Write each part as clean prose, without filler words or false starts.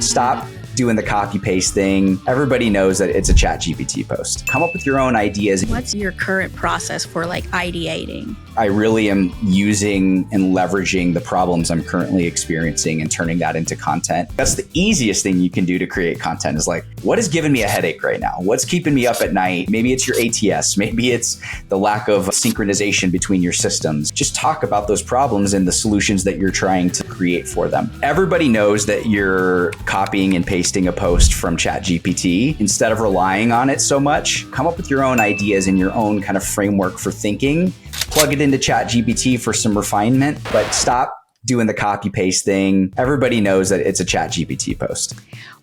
Stop doing the copy paste thing. Everybody knows that it's a ChatGPT post. Come up with your own ideas. What's your current process for ideating? I really am using and leveraging the problems I'm currently experiencing and turning that into content. That's the easiest thing you can do to create content is what is giving me a headache right now? What's keeping me up at night? Maybe it's your ATS. Maybe it's the lack of synchronization between your systems. Just talk about those problems and the solutions that you're trying to create for them. Everybody knows that you're copying and pasting a post from ChatGPT. Instead of relying on it so much, come up with your own ideas and your own kind of framework for thinking. Plug it into ChatGPT for some refinement, but stop doing the copy paste thing. Everybody knows that it's a ChatGPT post.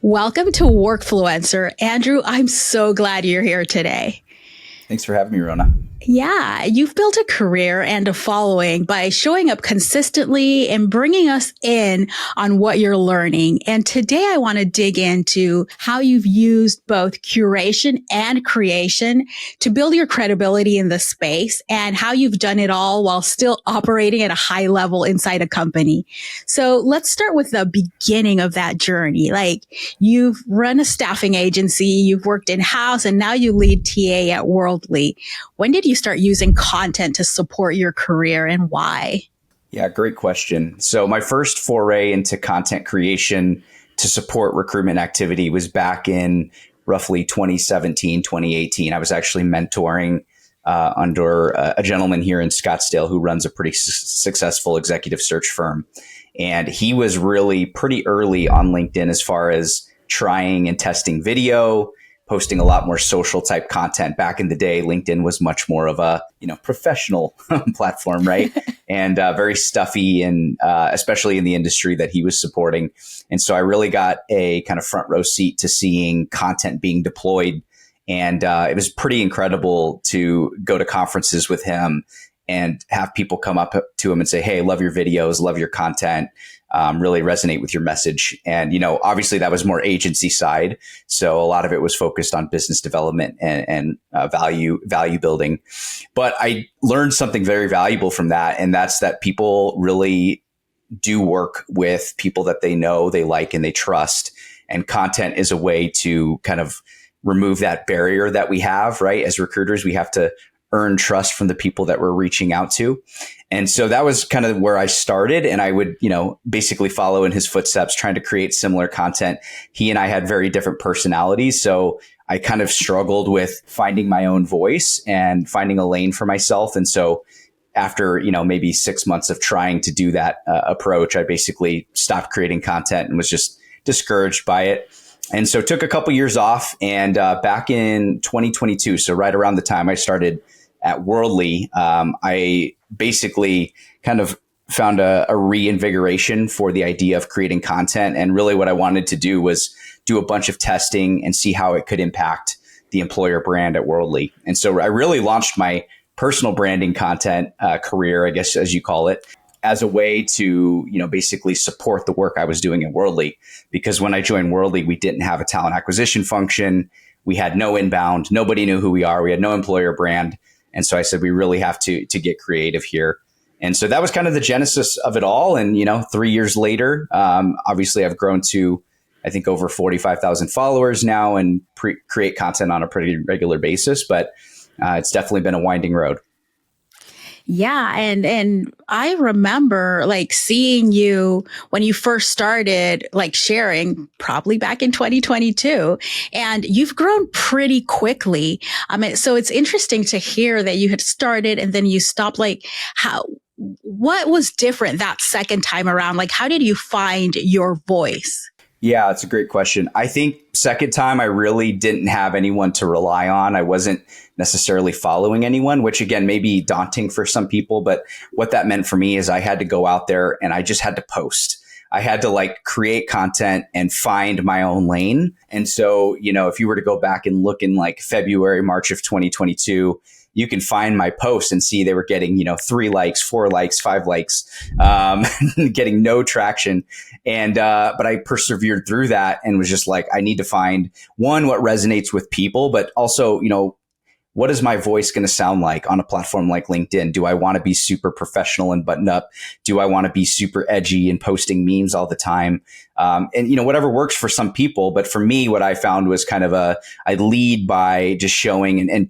Welcome to Workfluencer. Andrew, I'm so glad you're here today. Thanks for having me, Rhona. Yeah, you've built a career and a following by showing up consistently and bringing us in on what you're learning. And today I want to dig into how you've used both curation and creation to build your credibility in the space and how you've done it all while still operating at a high level inside a company. So let's start with the beginning of that journey. You've run a staffing agency, you've worked in-house, and now you lead TA at Worldly. When did you start using content to support your career and why? Yeah, great question. So my first foray into content creation to support recruitment activity was back in roughly 2017, 2018. I was actually mentoring under a gentleman here in Scottsdale who runs a pretty successful executive search firm. And he was really pretty early on LinkedIn as far as trying and testing video, posting a lot more social type content. Back in the day, LinkedIn was much more of a, professional platform, right? And very stuffy, and especially in the industry that he was supporting. And so I really got a kind of front row seat to seeing content being deployed. And it was pretty incredible to go to conferences with him and have people come up to him and say, "Hey, love your videos, love your content. Really resonate with your message." And, obviously that was more agency side. So a lot of it was focused on business development and value building. But I learned something very valuable from that. And that's that people really do work with people that they know, they like, and they trust. And content is a way to kind of remove that barrier that we have, right? As recruiters, we have to earn trust from the people that we're reaching out to. And so that was kind of where I started. And I would, basically follow in his footsteps, trying to create similar content. He and I had very different personalities. So I kind of struggled with finding my own voice and finding a lane for myself. And so after, maybe 6 months of trying to do that approach, I basically stopped creating content and was just discouraged by it. And so took a couple years off, and back in 2022, so right around the time I started at Worldly, I basically kind of found a reinvigoration for the idea of creating content. And really what I wanted to do was do a bunch of testing and see how it could impact the employer brand at Worldly. And so I really launched my personal branding content career, I guess, as you call it, as a way to, basically support the work I was doing at Worldly. Because when I joined Worldly, we didn't have a talent acquisition function. We had no inbound. Nobody knew who we are. We had no employer brand. And so I said, we really have to get creative here. And so that was kind of the genesis of it all. And, 3 years later, obviously I've grown to, I think, over 45,000 followers now and create content on a pretty regular basis. But it's definitely been a winding road. Yeah. And I remember seeing you when you first started sharing, probably back in 2022, and you've grown pretty quickly. So it's interesting to hear that you had started and then you stopped. What was different that second time around? How did you find your voice? Yeah, it's a great question. I think second time I really didn't have anyone to rely on. I wasn't necessarily following anyone, which again, may be daunting for some people. But what that meant for me is I had to go out there and I just had to post. I had to create content and find my own lane. And so, if you were to go back and look in February, March of 2022, you can find my posts and see they were getting, 3 likes, 4 likes, 5 likes, getting no traction. And, but I persevered through that and was just I need to find one, what resonates with people, but also, what is my voice going to sound like on a platform like LinkedIn? Do I want to be super professional and buttoned up? Do I want to be super edgy and posting memes all the time? And whatever works for some people. But for me, what I found was kind of I lead by just showing and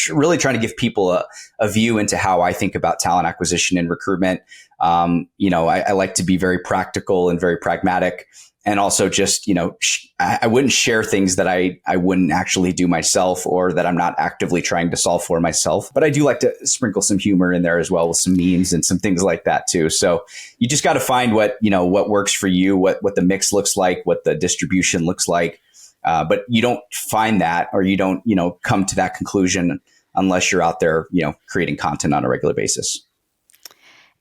really trying to give people a view into how I think about talent acquisition and recruitment. I like to be very practical and very pragmatic. And also just, I wouldn't share things that I wouldn't actually do myself or that I'm not actively trying to solve for myself. But I do like to sprinkle some humor in there as well with some memes and some things like that too. So you just got to find what works for you, what the mix looks like, what the distribution looks like. But you don't find that, or you don't, come to that conclusion unless you're out there, creating content on a regular basis.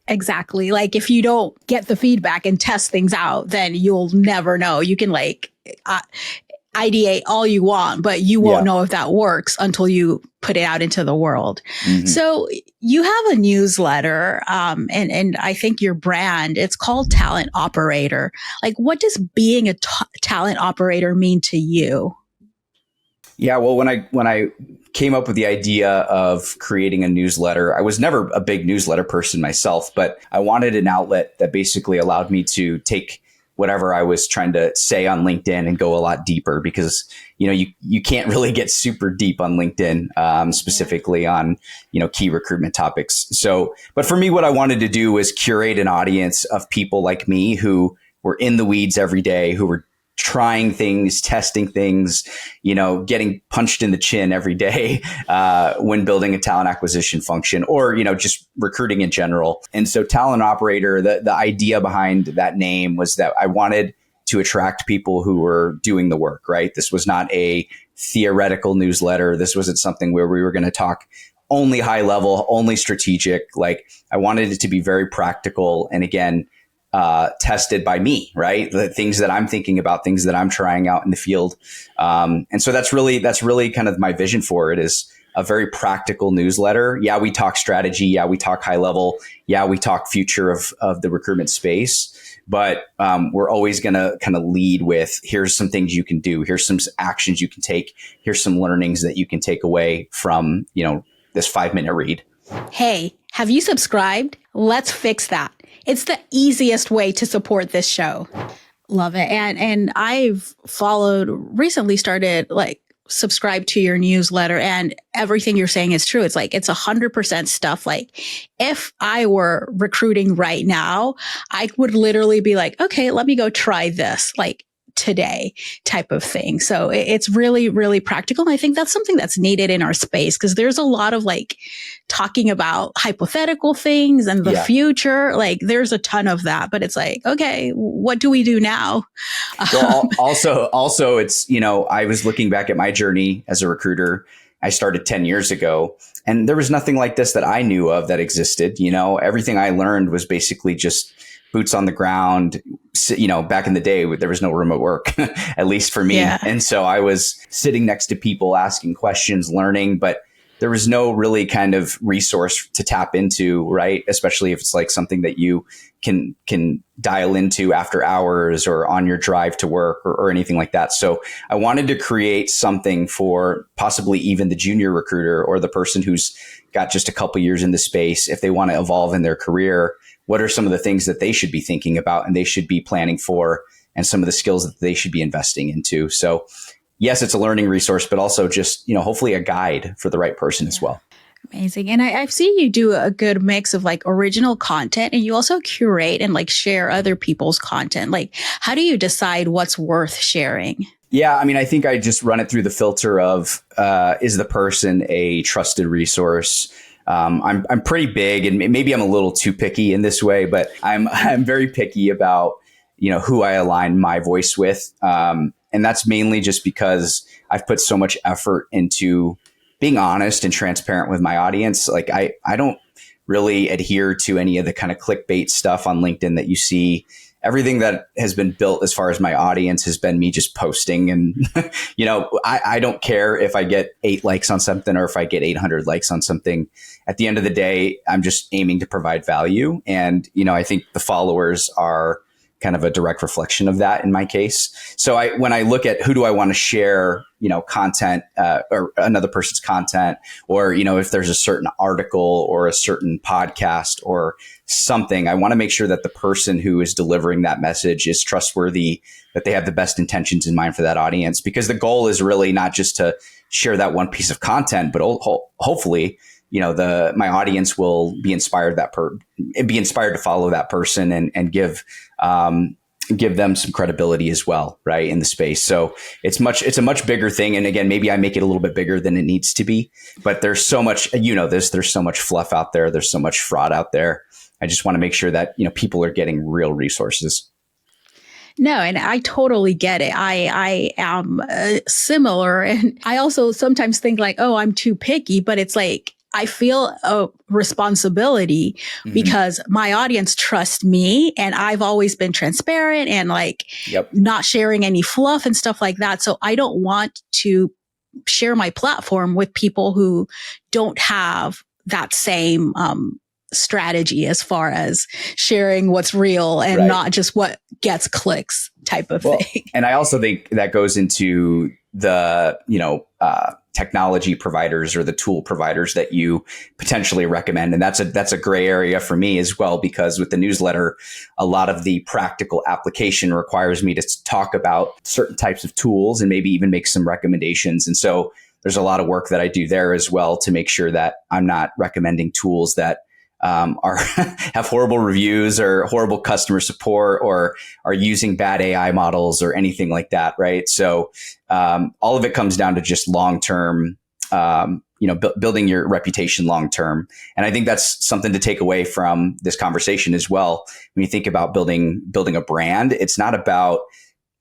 Exactly. Like if you don't get the feedback and test things out, then you'll never know. You can ideate all you want, but you won't know if that works until you put it out into the world. Mm-hmm. So you have a newsletter, and I think your brand, it's called Talent Operator. Like, what does being a talent operator mean to you? Yeah, well, when I came up with the idea of creating a newsletter, I was never a big newsletter person myself, but I wanted an outlet that basically allowed me to take whatever I was trying to say on LinkedIn and go a lot deeper, because, you can't really get super deep on LinkedIn, specifically on, key recruitment topics. So, but for me, what I wanted to do was curate an audience of people like me who were in the weeds every day, who were trying things, testing things, getting punched in the chin every day when building a talent acquisition function, or, just recruiting in general. And so Talent Operator, the idea behind that name was that I wanted to attract people who were doing the work, right? This was not a theoretical newsletter. This wasn't something where we were going to talk only high level, only strategic. Like, I wanted it to be very practical. And again, tested by me, right? The things that I'm thinking about, things that I'm trying out in the field. And so that's really kind of my vision for it, is a very practical newsletter. Yeah, we talk strategy. Yeah, we talk high level. Yeah, we talk future of the recruitment space. But we're always going to kind of lead with, here's some things you can do. Here's some actions you can take. Here's some learnings that you can take away from, this 5-minute read. Hey, have you subscribed? Let's fix that. It's the easiest way to support this show. Love it. And I've recently started subscribe to your newsletter, and everything you're saying is true. It's 100% stuff. Like, if I were recruiting right now, I would literally be like, okay, let me go try this today type of thing. So it's really, really practical. And I think that's something that's needed in our space, because there's a lot of talking about hypothetical things and the future. There's a ton of that, but it's okay, what do we do now? Well, also it's, I was looking back at my journey as a recruiter. I started 10 years ago, and there was nothing like this that I knew of that existed. Everything I learned was basically just boots on the ground. Back in the day, there was no remote work, at least for me. Yeah. And so I was sitting next to people, asking questions, learning, but there was no really kind of resource to tap into, right? Especially if it's something that you can dial into after hours or on your drive to work or anything like that. So I wanted to create something for possibly even the junior recruiter or the person who's got just a couple years in the space. If they want to evolve in their career, what are some of the things that they should be thinking about and they should be planning for, and some of the skills that they should be investing into? So yes, it's a learning resource, but also just, hopefully a guide for the right person as well. Amazing. And I've seen you do a good mix of original content, and you also curate and share other people's content. How do you decide what's worth sharing? Yeah, I think I just run it through the filter of, is the person a trusted resource? I'm pretty big, and maybe I'm a little too picky in this way, but I'm very picky about, who I align my voice with. And that's mainly just because I've put so much effort into being honest and transparent with my audience. I don't really adhere to any of the kind of clickbait stuff on LinkedIn that you see. Everything that has been built as far as my audience has been me just posting. And, I don't care if I get 8 likes on something or if I get 800 likes on something. At the end of the day, I'm just aiming to provide value. And, I think the followers are kind of a direct reflection of that in my case. So when I look at who do I want to share, content, or another person's content, or, if there's a certain article or a certain podcast or something, I want to make sure that the person who is delivering that message is trustworthy, that they have the best intentions in mind for that audience, because the goal is really not just to share that one piece of content, but hopefully, my audience will be inspired to follow that person and give them some credibility as well, right, in the space. So it's a much bigger thing. And again, maybe I make it a little bit bigger than it needs to be, but there's so much, there's so much fluff out there. There's so much fraud out there. I just want to make sure that, people are getting real resources. No, and I totally get it. I am similar. And I also sometimes think like, oh, I'm too picky, but it's like, I feel a responsibility because my audience trusts me, and I've always been transparent and not sharing any fluff and stuff like that. So I don't want to share my platform with people who don't have that same strategy as far as sharing what's real and not just what gets clicks type of thing. And I also think that goes into the, technology providers or the tool providers that you potentially recommend. And that's a gray area for me as well, because with the newsletter, a lot of the practical application requires me to talk about certain types of tools and maybe even make some recommendations. And so there's a lot of work that I do there as well to make sure that I'm not recommending tools that have horrible reviews or horrible customer support or are using bad AI models or anything like that, right? So all of it comes down to just long-term, building your reputation long-term. And I think that's something to take away from this conversation as well. When you think about building a brand, it's not about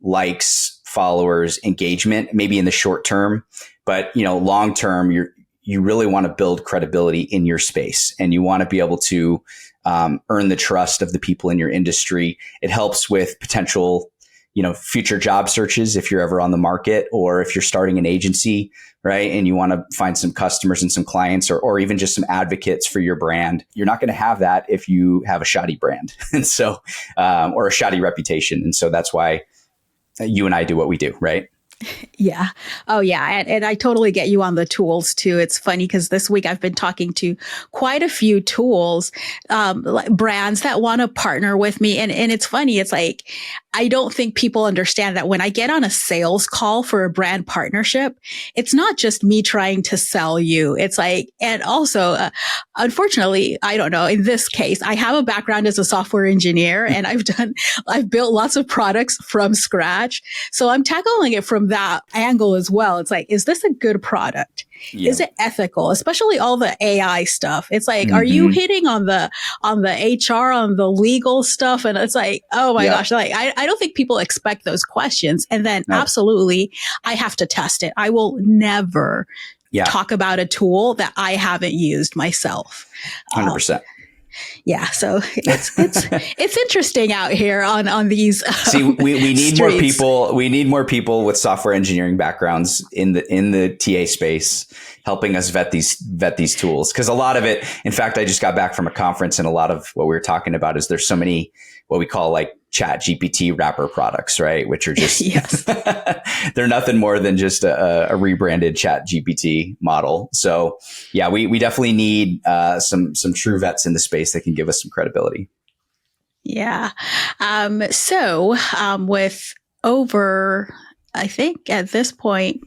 likes, followers, engagement, maybe in the short term, but long-term, you really want to build credibility in your space, and you want to be able to earn the trust of the people in your industry. It helps with potential, future job searches if you're ever on the market, or if you're starting an agency, right? And you want to find some customers and some clients, or even just some advocates for your brand. You're not going to have that if you have a shoddy brand, and so or a shoddy reputation. And so that's why you and I do what we do, right? Yeah. Oh, yeah. And I totally get you on the tools too. It's funny because this week I've been talking to quite a few tools, brands that want to partner with me. And it's funny. It's like, I don't think people understand that when I get on a sales call for a brand partnership, it's not just me trying to sell you. It's like, and also, unfortunately, I don't know, in this case, I have a background as a software engineer, and I've built lots of products from scratch. So I'm tackling it from that angle as well. It's like, is this a good product? Yeah. Is it ethical? Especially all the AI stuff. It's like, are you hitting on the HR, on the legal stuff? And it's like, oh my gosh, like I don't think people expect those questions. And then absolutely, I have to test it. I will never talk about a tool that I haven't used myself. 100%. Yeah, so it's interesting out here on these. See, we need more people. We need more people with software engineering backgrounds in the TA space, helping us vet these tools. Because a lot of it, in fact, I just got back from a conference, and a lot of what we were talking about is there's so many what we call like Chat GPT wrapper products, right? Which are just they're nothing more than just a rebranded Chat GPT model. So yeah, we definitely need some true vets in the space that can give us some credibility. Yeah. So with over, I think at this point,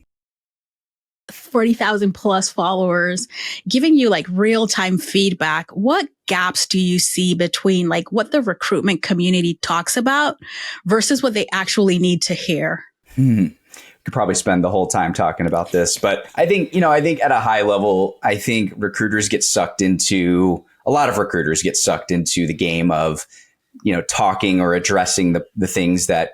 40,000 plus followers, giving you like real-time feedback, what gaps do you see between like what the recruitment community talks about versus what they actually need to hear? Could probably spend the whole time talking about this, but I think at a high level, I think a lot of recruiters get sucked into the game of, talking or addressing the things that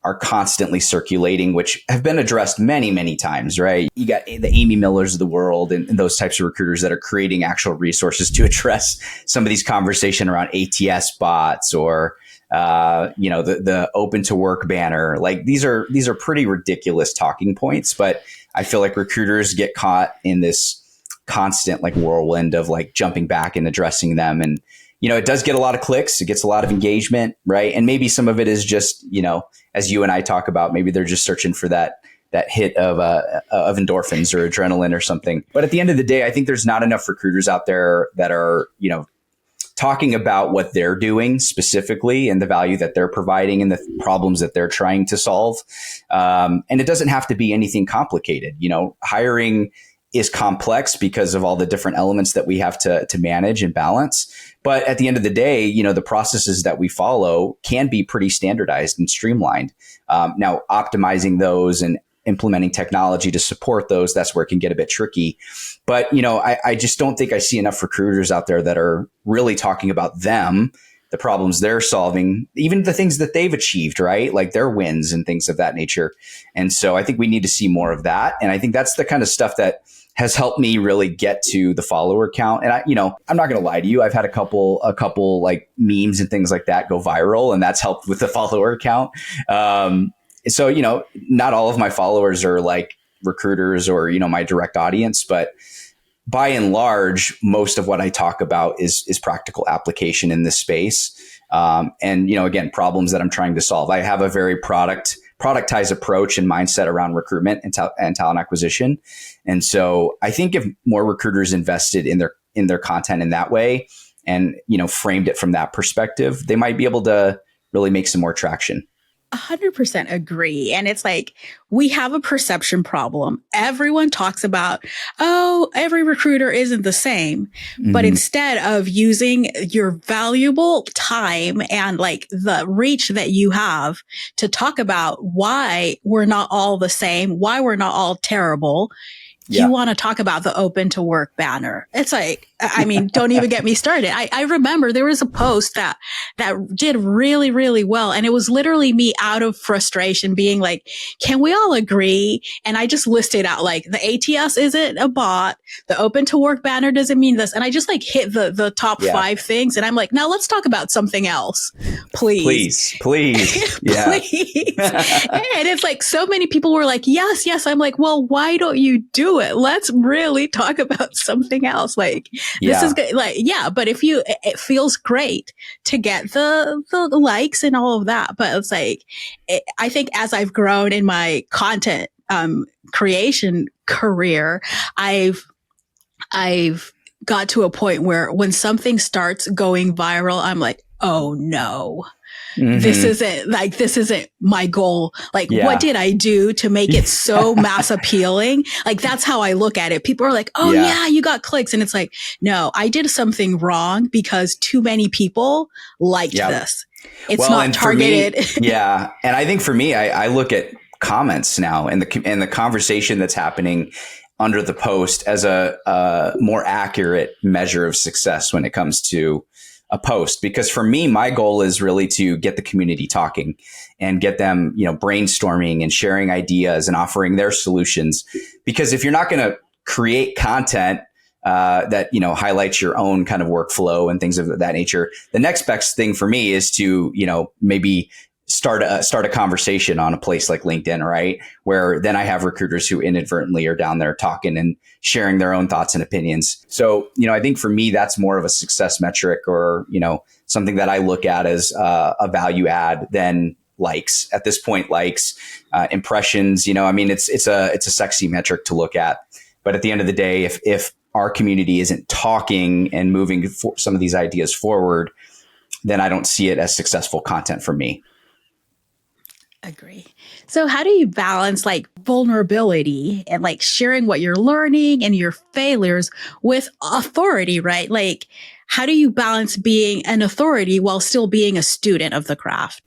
are constantly circulating, which have been addressed many, many times, right? You got the Amy Millers of the world and those types of recruiters that are creating actual resources to address some of these conversation around ATS bots or, the open to work banner. Like these are pretty ridiculous talking points, but I feel like recruiters get caught in this constant like whirlwind of like jumping back and addressing them. And it does get a lot of clicks. It gets a lot of engagement, right? And maybe some of it is just, as you and I talk about, maybe they're just searching for that hit of endorphins or adrenaline or something. But at the end of the day, I think there's not enough recruiters out there that are, talking about what they're doing specifically and the value that they're providing and the problems that they're trying to solve. And it doesn't have to be anything complicated. Hiring is complex because of all the different elements that we have to manage and balance. But at the end of the day, the processes that we follow can be pretty standardized and streamlined. Now, optimizing those and implementing technology to support those, that's where it can get a bit tricky. But, I just don't think I see enough recruiters out there that are really talking about them, the problems they're solving, even the things that they've achieved, right? Like their wins and things of that nature. And so I think we need to see more of that. And I think that's the kind of stuff that has helped me really get to the follower count. And I'm not going to lie to you. I've had a couple like memes and things like that go viral, and that's helped with the follower count. So, not all of my followers are like recruiters or, my direct audience, but by and large, most of what I talk about is practical application in this space. And, again, problems that I'm trying to solve. I have a very productized approach and mindset around recruitment and talent acquisition. And so I think if more recruiters invested in their content in that way and, framed it from that perspective, they might be able to really make some more traction. 100% agree. And it's like, we have a perception problem. Everyone talks about, every recruiter isn't the same. Mm-hmm. But instead of using your valuable time and like the reach that you have to talk about why we're not all the same, why we're not all terrible, you want to talk about the open to work banner. It's like, don't even get me started. I remember there was a post that did really, really well. And it was literally me out of frustration being like, can we all agree? And I just listed out like the ATS isn't a bot. The open to work banner doesn't mean this. And I just like hit the top 5 things. And I'm like, now let's talk about something else. Please. Yeah. Please. And it's like, so many people were like, yes. I'm like, well, why don't you do it? Let's really talk about something else. Like, this is good. Like, but if it feels great to get the likes and all of that. But it's like, I think as I've grown in my content, creation career, I've got to a point where when something starts going viral, I'm like, oh no. Mm-hmm. This isn't my goal. Like, what did I do to make it so mass appealing? Like, that's how I look at it. People are like, oh yeah, you got clicks. And it's like, no, I did something wrong because too many people liked this. It's not targeted. Me, and I think for me, I look at comments now and the conversation that's happening under the post as a more accurate measure of success when it comes to a post. Because for me, my goal is really to get the community talking and get them, brainstorming and sharing ideas and offering their solutions. Because if you're not going to create content that, highlights your own kind of workflow and things of that nature, the next best thing for me is to, maybe start a conversation on a place like LinkedIn, right? Where then I have recruiters who inadvertently are down there talking and sharing their own thoughts and opinions. So, I think for me, that's more of a success metric or, something that I look at as a value add than likes. At this point, likes, impressions, it's a sexy metric to look at. But at the end of the day, if our community isn't talking and moving some of these ideas forward, then I don't see it as successful content for me. Agree. So how do you balance like vulnerability and like sharing what you're learning and your failures with authority, right? Like, how do you balance being an authority while still being a student of the craft?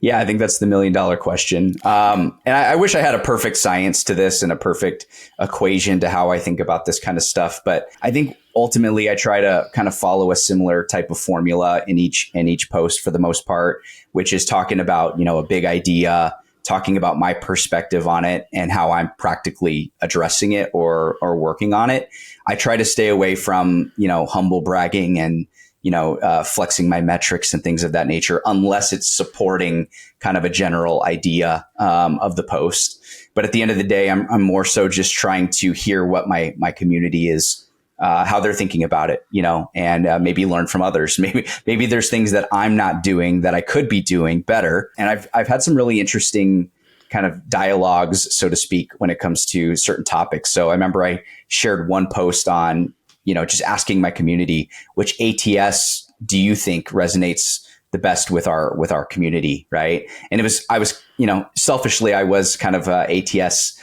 Yeah, I think that's the $1 million question. And I wish I had a perfect science to this and a perfect equation to how I think about this kind of stuff. But I think ultimately I try to kind of follow a similar type of formula in each post for the most part, which is talking about, a big idea, talking about my perspective on it and how I'm practically addressing it or working on it. I try to stay away from, humble bragging and flexing my metrics and things of that nature, unless it's supporting kind of a general idea of the post. But at the end of the day, I'm more so just trying to hear what my community is how they're thinking about it, and maybe learn from others. Maybe there's things that I'm not doing that I could be doing better. And I've had some really interesting kind of dialogues, so to speak, when it comes to certain topics. So I remember I shared one post on, just asking my community, which ATS do you think resonates the best with our community, right? And I was, selfishly, I was kind of ATS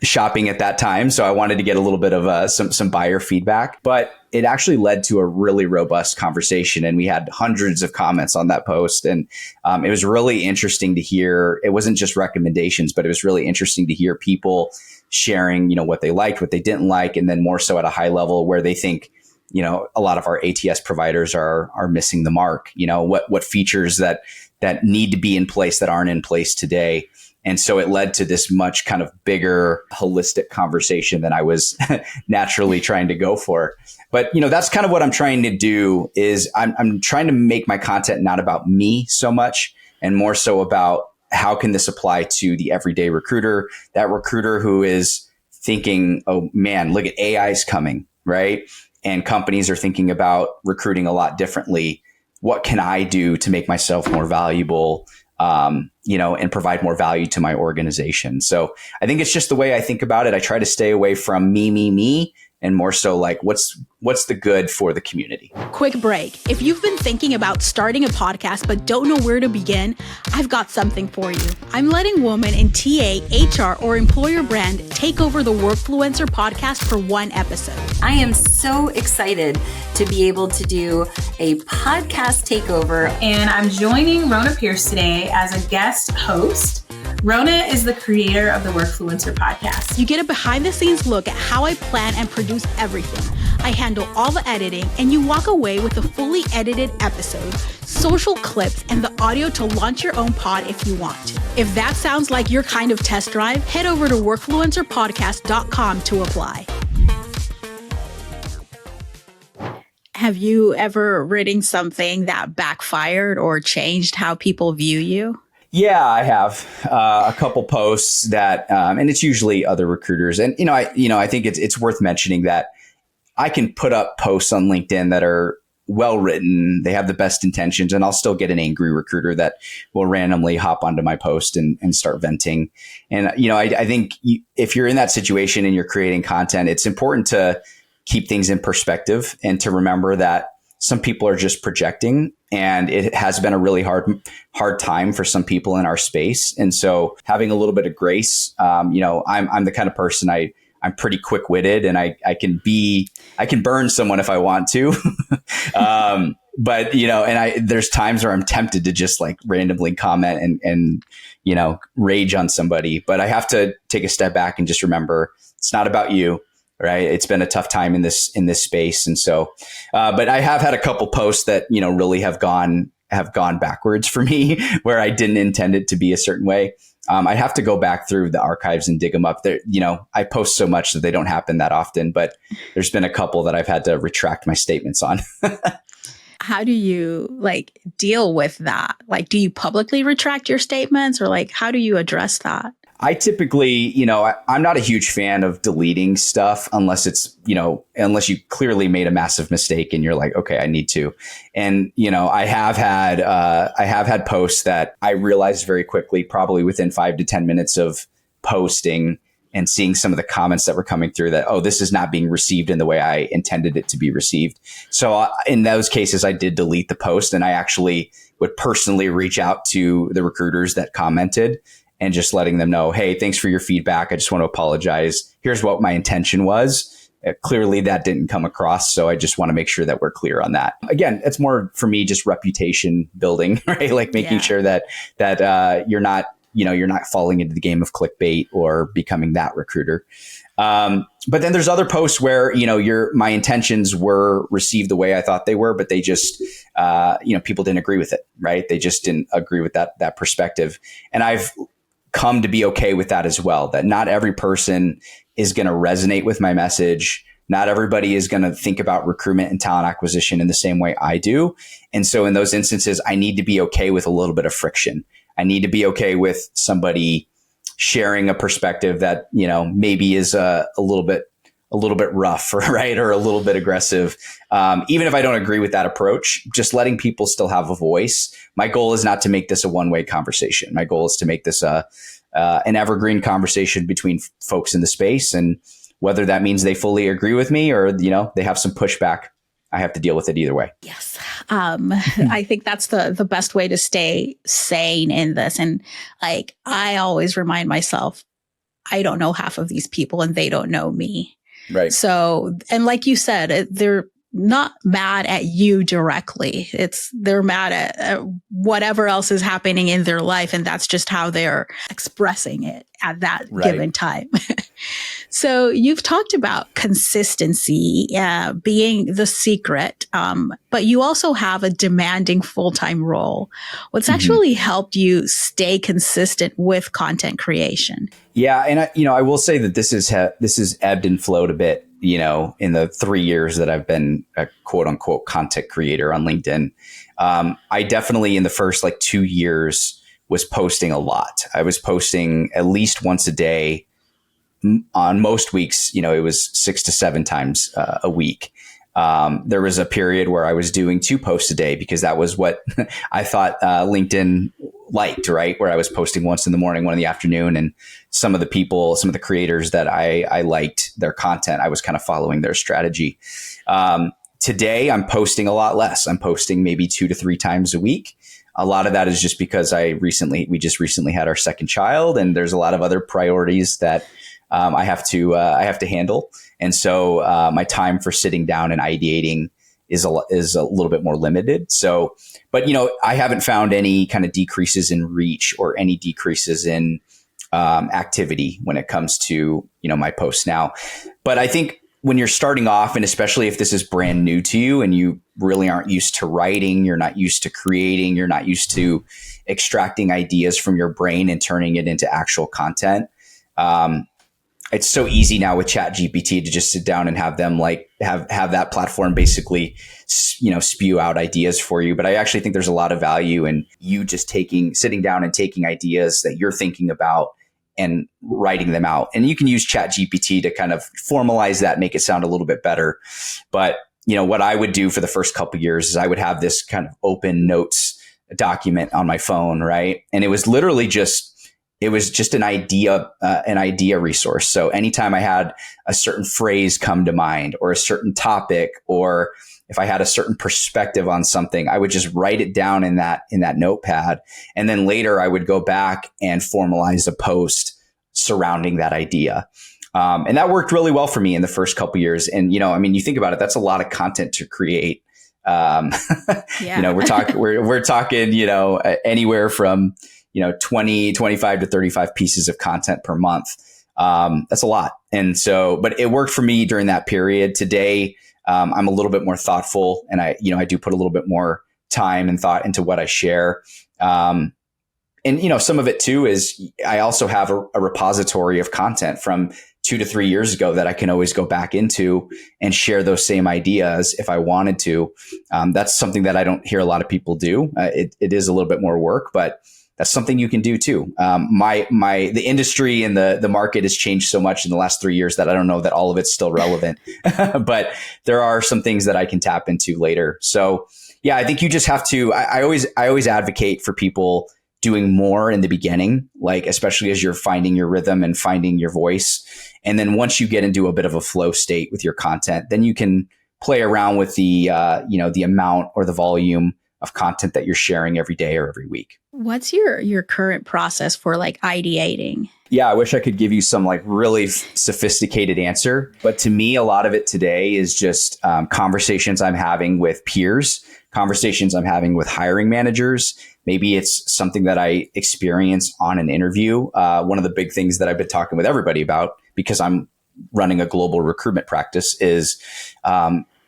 shopping at that time. So I wanted to get a little bit of some buyer feedback, but it actually led to a really robust conversation. And we had hundreds of comments on that post. And it was really interesting to hear. It wasn't just recommendations, but it was really interesting to hear people sharing, what they liked, what they didn't like, and then more so at a high level where they think, a lot of our ATS providers are missing the mark, what features that need to be in place that aren't in place today. And so it led to this much kind of bigger, holistic conversation than I was naturally trying to go for. But, that's kind of what I'm trying to do is I'm trying to make my content not about me so much and more so about how can this apply to the everyday recruiter, that recruiter who is thinking, oh man, look at AI's coming, right? And companies are thinking about recruiting a lot differently. What can I do to make myself more valuable? And provide more value to my organization. So I think it's just the way I think about it. I try to stay away from me, and more so like what's the good for the community. Quick break. If you've been thinking about starting a podcast but don't know where to begin, I've got something for you. I'm letting women in TA, HR, or employer brand take over the Workfluencer podcast for one episode. I am so excited to be able to do a podcast takeover. And I'm joining Rhona Pierce today as a guest host. Rhona is the creator of the Workfluencer podcast. You get a behind-the-scenes look at how I plan and produce everything. I handle all the editing, and you walk away with a fully edited episode, social clips, and the audio to launch your own pod if you want to. If that sounds like your kind of test drive, head over to workfluencerpodcast.com to apply. Have you ever written something that backfired or changed how people view you? Yeah, I have a couple posts that, and it's usually other recruiters. And I think it's worth mentioning that I can put up posts on LinkedIn that are well written. They have the best intentions, and I'll still get an angry recruiter that will randomly hop onto my post and start venting. And I think if you're in that situation and you're creating content, it's important to keep things in perspective and to remember that some people are just projecting, and it has been a really hard time for some people in our space. And so having a little bit of grace, I'm the kind of person I'm pretty quick witted, and I can burn someone if I want to. But there's times where I'm tempted to just like randomly comment and rage on somebody, but I have to take a step back and just remember it's not about you. Right. It's been a tough time in this space. And so, but I have had a couple posts that, really have gone backwards for me where I didn't intend it to be a certain way. I'd have to go back through the archives and dig them up there. I post so much that they don't happen that often, but there's been a couple that I've had to retract my statements on. How do you deal with that? Do you publicly retract your statements, or how do you address that? I typically, I'm not a huge fan of deleting stuff unless it's, unless you clearly made a massive mistake and you're like, okay, I need to. And, I have had posts that I realized very quickly, probably within 5 to 10 minutes of posting and seeing some of the comments that were coming through that, oh, this is not being received in the way I intended it to be received. So in those cases, I did delete the post, and I actually would personally reach out to the recruiters that commented and just letting them know, hey, thanks for your feedback. I just want to apologize. Here's what my intention was. Clearly that didn't come across. So I just want to make sure that we're clear on that. Again, it's more for me, just reputation building, right? Making sure that you're not falling into the game of clickbait or becoming that recruiter. But then there's other posts where, my intentions were received the way I thought they were, but they just, people didn't agree with it, right? They just didn't agree with that perspective. And I've come to be okay with that as well, that not every person is going to resonate with my message. Not everybody is going to think about recruitment and talent acquisition in the same way I do. And so in those instances, I need to be okay with a little bit of friction. I need to be okay with somebody sharing a perspective that, maybe is a little bit a little bit rough, right? Or a little bit aggressive. Even if I don't agree with that approach, just letting people still have a voice. My goal is not to make this a one-way conversation. My goal is to make this an evergreen conversation between folks in the space. And whether that means they fully agree with me or, they have some pushback, I have to deal with it either way. Yes. I think that's the best way to stay sane in this. And like, I always remind myself, I don't know half of these people and they don't know me. Right. So, and like you said, they're not mad at you directly. They're mad at whatever else is happening in their life. And that's just how they're expressing it at that given time. So you've talked about consistency being the secret, but you also have a demanding full-time role. What's actually helped you stay consistent with content creation? Yeah, and I will say that this is ebbed and flowed a bit, in the 3 years that I've been a quote unquote content creator on LinkedIn. I definitely in the first 2 years was posting a lot. I was posting at least once a day. On most weeks, it was 6 to 7 times a week. There was a period where I was doing 2 posts a day because that was what I thought LinkedIn liked, right? Where I was posting once in the morning, one in the afternoon. And some of the creators that I liked their content, I was kind of following their strategy. Today, I'm posting a lot less. I'm posting maybe 2 to 3 times a week. A lot of that is just because we just recently had our second child, and there's a lot of other priorities that I have to handle. And so my time for sitting down and ideating is a little bit more limited. So, but I haven't found any kind of decreases in reach or any decreases in activity when it comes to my posts now. But I think when you're starting off, and especially if this is brand new to you and you really aren't used to writing, you're not used to creating, you're not used to extracting ideas from your brain and turning it into actual content. It's so easy now with ChatGPT to just sit down and have them have that platform basically, spew out ideas for you. But I actually think there's a lot of value in you just sitting down and taking ideas that you're thinking about and writing them out. And you can use ChatGPT to kind of formalize that, make it sound a little bit better. But what I would do for the first couple of years is I would have this kind of open notes document on my phone, right? And it was literally just an idea resource. So anytime I had a certain phrase come to mind or a certain topic, or if I had a certain perspective on something, I would just write it down in that notepad. And then later I would go back and formalize a post surrounding that idea. And that worked really well for me in the first couple of years. And, you think about it, that's a lot of content to create. We're talking, anywhere from, 20, 25 to 35 pieces of content per month. That's a lot. And so, but it worked for me during that period. Today, I'm a little bit more thoughtful, and I do put a little bit more time and thought into what I share. And some of it too is I also have a repository of content from 2 to 3 years ago that I can always go back into and share those same ideas if I wanted to. That's something that I don't hear a lot of people do. It is a little bit more work, but that's something you can do too. The industry and the market has changed so much in the last 3 years that I don't know that all of it's still relevant, but there are some things that I can tap into later. So yeah, I think you just have to, I always advocate for people doing more in the beginning, especially as you're finding your rhythm and finding your voice. And then once you get into a bit of a flow state with your content, then you can play around with the amount or the volume of content that you're sharing every day or every week. What's your current process for ideating? Yeah, I wish I could give you some really sophisticated answer. But to me, a lot of it today is just conversations I'm having with peers, conversations I'm having with hiring managers. Maybe it's something that I experience on an interview. One of the big things that I've been talking with everybody about, because I'm running a global recruitment practice, is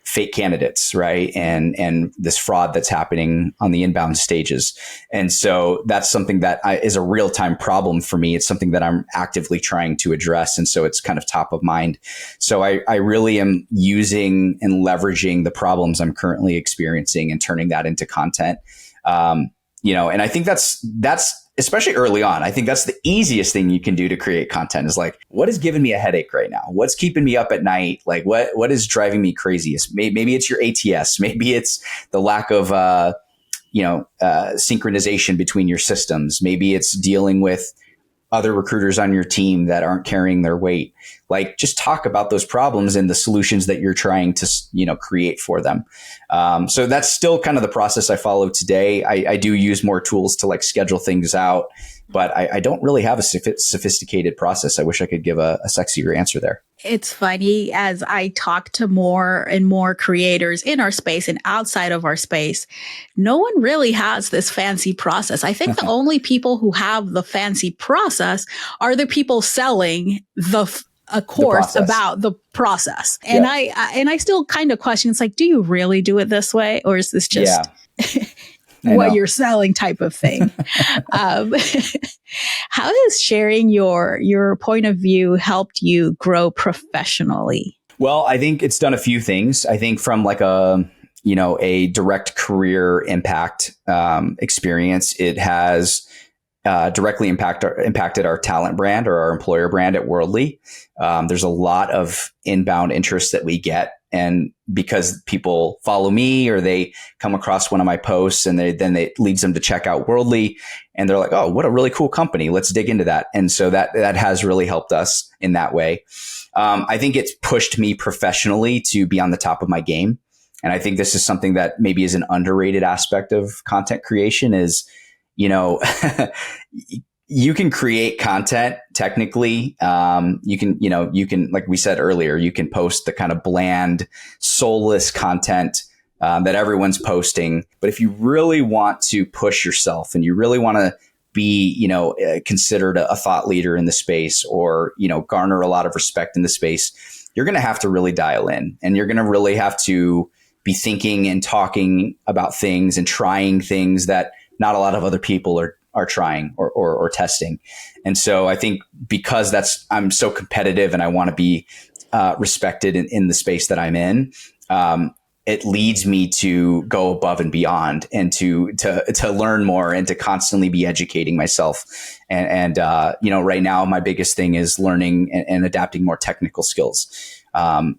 fake candidates, right? And this fraud that's happening on the inbound stages. And so that's something that is a real-time problem for me. It's something that I'm actively trying to address. And so it's kind of top of mind. So I really am using and leveraging the problems I'm currently experiencing and turning that into content. And I think that's especially early on, I think that's the easiest thing you can do to create content is like, what is giving me a headache right now? What's keeping me up at night? Like what is driving me craziest? Maybe it's your ATS. Maybe it's the lack of, synchronization between your systems. Maybe it's dealing with other recruiters on your team that aren't carrying their weight. Like, just talk about those problems and the solutions that you're trying to, create for them. So that's still kind of the process I follow today. I do use more tools to like schedule things out, but I don't really have a sophisticated process. I wish I could give a sexier answer there. It's funny, as I talk to more and more creators in our space and outside of our space, no one really has this fancy process. I think the only people who have the fancy process are the people selling a course about the process. And I still kind of question, it's like, do you really do it this way? Or is this just what you're selling type of thing? How has sharing your point of view helped you grow professionally? Well, I think it's done a few things. I think from like a direct career impact experience, it has directly impacted our talent brand or our employer brand at Worldly. There's a lot of inbound interest that we get. And because people follow me or they come across one of my posts and then it leads them to check out Worldly and they're like, oh, what a really cool company. Let's dig into that. And so that has really helped us in that way. I think it's pushed me professionally to be on the top of my game. And I think this is something that maybe is an underrated aspect of content creation is, you can create content technically. You can, like we said earlier, you can post the kind of bland, soulless content that everyone's posting. But if you really want to push yourself and you really want to be, considered a thought leader in the space or, garner a lot of respect in the space, you're going to have to really dial in and you're going to really have to be thinking and talking about things and trying things that not a lot of other people are trying or testing. And so I think because I'm so competitive and I want to be respected in the space that I'm in, it leads me to go above and beyond and to learn more and to constantly be educating myself. And right now my biggest thing is learning and adapting more technical skills. And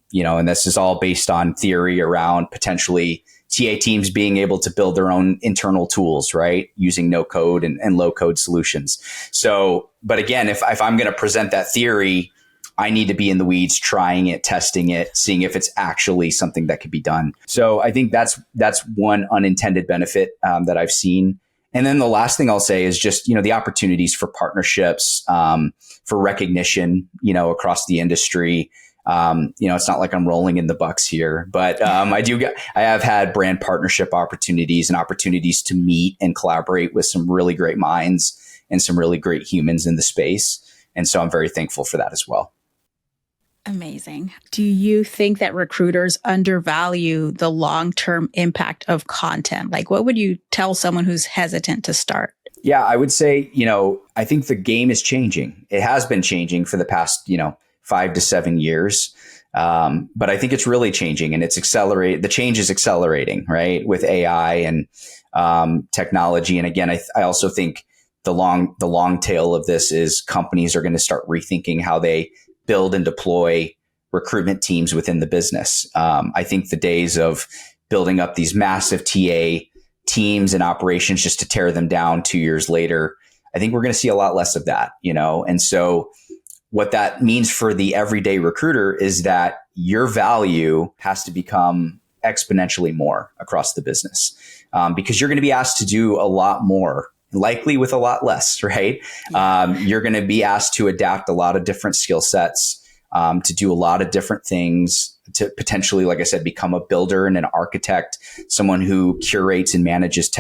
this is all based on theory around potentially TA teams being able to build their own internal tools, right? Using no code and low code solutions. So, but again, if I'm going to present that theory, I need to be in the weeds, trying it, testing it, seeing if it's actually something that could be done. So I think that's one unintended benefit that I've seen. And then the last thing I'll say is just, the opportunities for partnerships, for recognition, across the industry. It's not like I'm rolling in the bucks here, but I have had brand partnership opportunities and opportunities to meet and collaborate with some really great minds and some really great humans in the space. And so I'm very thankful for that as well. Amazing. Do you think that recruiters undervalue the long-term impact of content? Like, what would you tell someone who's hesitant to start? Yeah, I would say, I think the game is changing. It has been changing for the past, 5 to 7 years. But I think it's really changing and it's accelerated. The change is accelerating, right? With AI and technology. And again, I also think the long tail of this is companies are going to start rethinking how they build and deploy recruitment teams within the business. I think the days of building up these massive TA teams and operations just to tear them down 2 years later, I think we're going to see a lot less of that, And so what that means for the everyday recruiter is that your value has to become exponentially more across the business because you're going to be asked to do a lot more, likely with a lot less, right? You're going to be asked to adapt a lot of different skill sets, to do a lot of different things, to potentially, like I said, become a builder and an architect, someone who curates and manages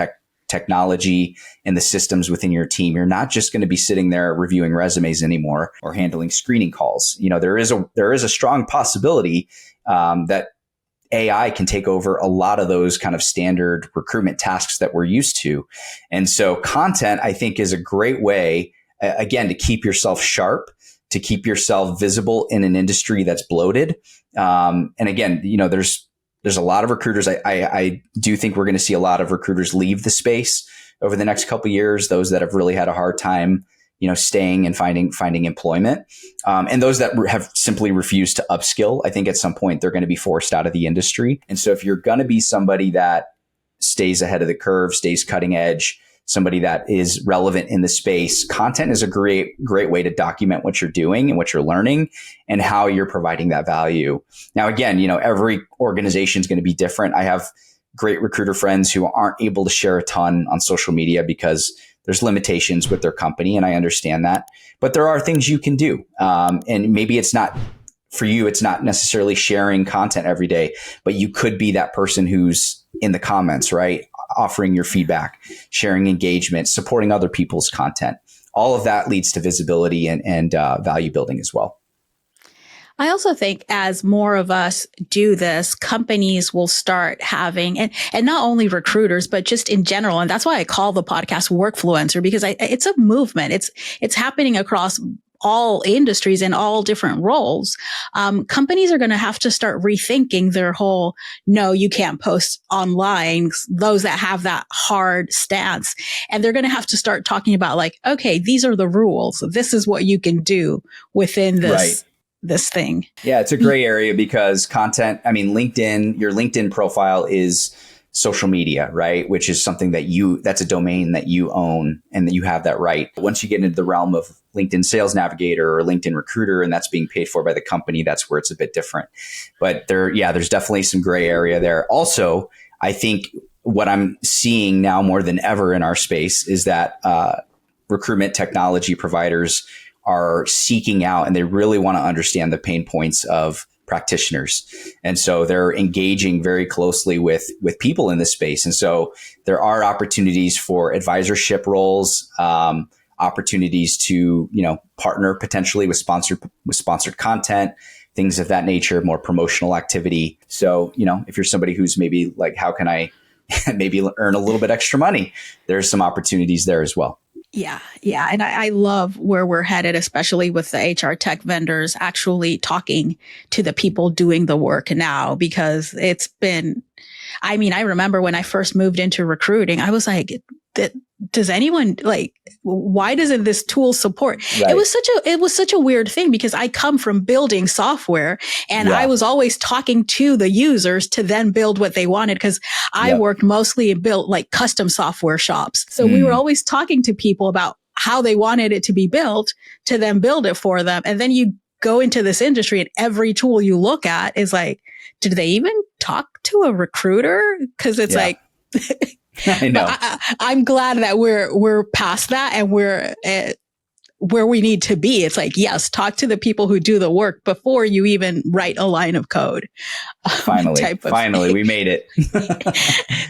technology and the systems within your team. You're not just going to be sitting there reviewing resumes anymore or handling screening calls. There is a strong possibility that AI can take over a lot of those kind of standard recruitment tasks that we're used to. And so content, I think, is a great way, again, to keep yourself sharp, to keep yourself visible in an industry that's bloated. And again, there's There's a lot of recruiters. I do think we're going to see a lot of recruiters leave the space over the next couple of years. Those that have really had a hard time, staying and finding employment, and those that have simply refused to upskill. I think at some point they're going to be forced out of the industry. And so if you're going to be somebody that stays ahead of the curve, stays cutting edge, somebody that is relevant in the space, content is a great way to document what you're doing and what you're learning and how you're providing that value. Now, again, every organization is going to be different. I have great recruiter friends who aren't able to share a ton on social media because there's limitations with their company, and I understand that. But there are things you can do. And maybe it's not for you, it's not necessarily sharing content every day, but you could be that person who's in the comments, right? Offering your feedback, sharing engagement, supporting other people's content. All of that leads to visibility and value building as well. I also think as more of us do this, companies will start having, and not only recruiters, but just in general. And that's why I call the podcast Workfluencer, because it's a movement. It's happening across all industries and all different roles. Companies are going to have to start rethinking their whole, no, you can't post online, those that have that hard stance. And they're going to have to start talking about like, okay, these are the rules. This is what you can do within this. Right. This thing. Yeah, it's a gray area because content, your LinkedIn profile is social media, right? Which is something that's a domain that you own and that you have that right. Once you get into the realm of LinkedIn Sales Navigator or LinkedIn Recruiter, and that's being paid for by the company, that's where it's a bit different. But there's definitely some gray area there. Also, I think what I'm seeing now more than ever in our space is that recruitment technology providers are seeking out and they really want to understand the pain points of practitioners. And so they're engaging very closely with people in this space. And so there are opportunities for advisorship roles, opportunities to, partner potentially with sponsored content, things of that nature, more promotional activity. So, if you're somebody who's maybe like, how can I maybe earn a little bit extra money? There's some opportunities there as well. Yeah. Yeah. And I love where we're headed, especially with the HR tech vendors actually talking to the people doing the work now, because it's been, I remember when I first moved into recruiting, I was like, does anyone why doesn't this tool support? Right. It was such a weird thing because I come from building software and I was always talking to the users to then build what they wanted because I worked mostly and built like custom software shops. So we were always talking to people about how they wanted it to be built to then build it for them. And then you go into this industry and every tool you look at is like, did they even talk to a recruiter? Because it's like, I know. I'm glad that we're past that and we're where we need to be. It's like, yes, talk to the people who do the work before you even write a line of code. Finally, we made it.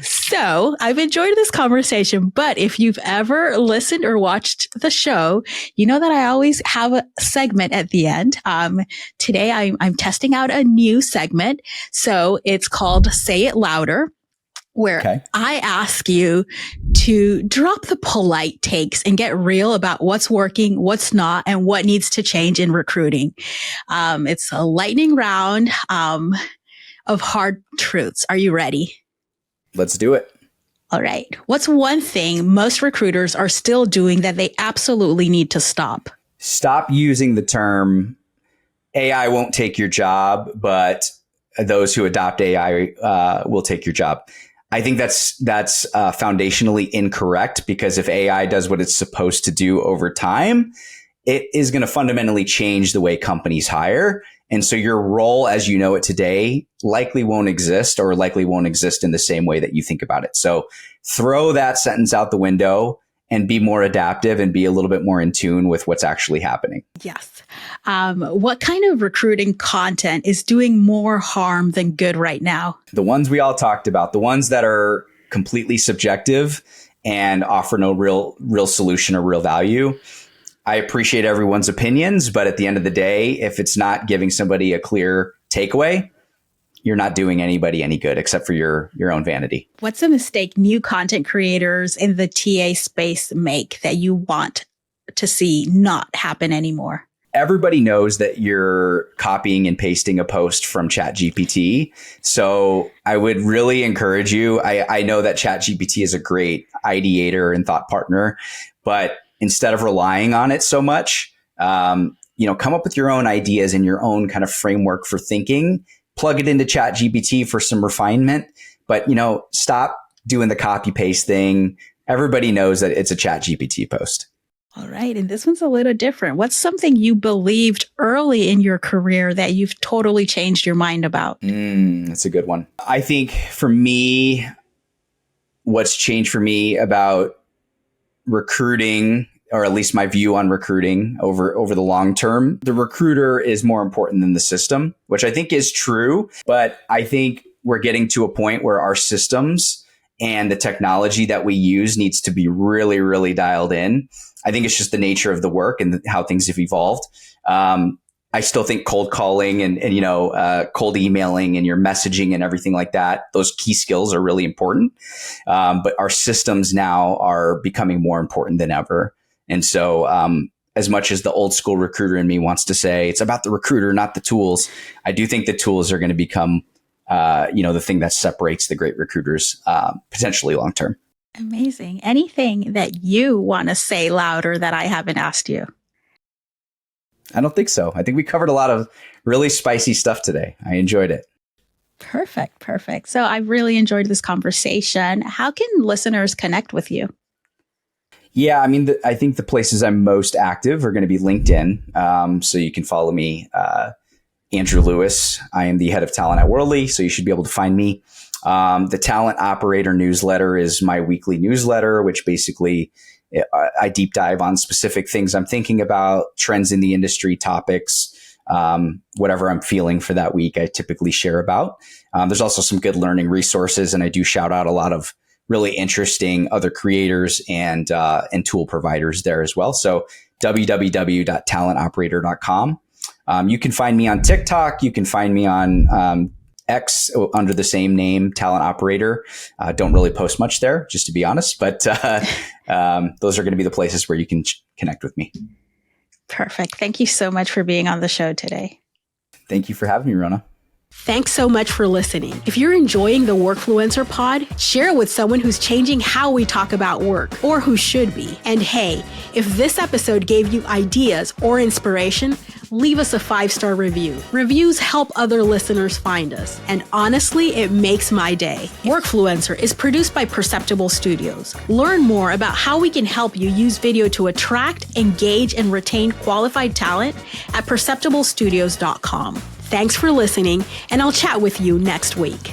So I've enjoyed this conversation, but if you've ever listened or watched the show, you know that I always have a segment at the end. Today I'm testing out a new segment. So it's called Say It Louder, where I ask you to drop the polite takes and get real about what's working, what's not, and what needs to change in recruiting. It's a lightning round of hard truths. Are you ready? Let's do it. All right. What's one thing most recruiters are still doing that they absolutely need to stop? Stop using the term AI won't take your job, but those who adopt AI will take your job. I think that's foundationally incorrect, because if AI does what it's supposed to do over time, it is going to fundamentally change the way companies hire. And so your role as you know it today likely won't exist, or likely won't exist in the same way that you think about it. So throw that sentence out the window and be more adaptive and be a little bit more in tune with what's actually happening. Yes. What kind of recruiting content is doing more harm than good right now? The ones we all talked about, the ones that are completely subjective and offer no real solution or real value. I appreciate everyone's opinions, but at the end of the day, if it's not giving somebody a clear takeaway, you're not doing anybody any good except for your own vanity. What's a mistake new content creators in the TA space make that you want to see not happen anymore? everybody knows that you're copying and pasting a post from ChatGPT. So I would really encourage you. I know that ChatGPT is a great ideator and thought partner, but instead of relying on it so much, come up with your own ideas and your own kind of framework for thinking, plug it into ChatGPT for some refinement, but, stop doing the copy paste thing. Everybody knows that it's a ChatGPT post. All right. And this one's a little different. What's something you believed early in your career that you've totally changed your mind about? That's a good one. I think for me, what's changed for me about recruiting, or at least my view on recruiting over the long term, the recruiter is more important than the system, which I think is true. But I think we're getting to a point where our systems and the technology that we use needs to be really, really dialed in. I think it's just the nature of the work and how things have evolved. I still think cold calling and cold emailing and your messaging and everything like that, those key skills are really important. But our systems now are becoming more important than ever. And so as much as the old school recruiter in me wants to say it's about the recruiter, not the tools, I do think the tools are going to become the thing that separates the great recruiters potentially long term. Amazing. Anything that you want to say louder that I haven't asked you? I don't think so. I think we covered a lot of really spicy stuff today. I enjoyed it. Perfect. So I really enjoyed this conversation. How can listeners connect with you? Yeah, I think the places I'm most active are going to be LinkedIn. So you can follow me, Andrew Lewis. I am the head of talent at Worldly, so you should be able to find me. The Talent Operator newsletter is my weekly newsletter, which basically I deep dive on specific things I'm thinking about, trends in the industry, topics, whatever I'm feeling for that week, I typically share about. There's also some good learning resources, and I do shout out a lot of really interesting other creators and tool providers there as well. So www.talentoperator.com. You can find me on TikTok. You can find me on X under the same name, Talent Operator. Don't really post much there, just to be honest, but those are going to be the places where you can connect with me. Perfect. Thank you so much for being on the show today. Thank you for having me, Rhona. Thanks so much for listening. If you're enjoying the Workfluencer pod, share it with someone who's changing how we talk about work, or who should be. And hey, if this episode gave you ideas or inspiration, leave us a 5-star review. Reviews help other listeners find us, and honestly, it makes my day. Workfluencer is produced by Perceptible Studios. Learn more about how we can help you use video to attract, engage, and retain qualified talent at perceptiblestudios.com. Thanks for listening, and I'll chat with you next week.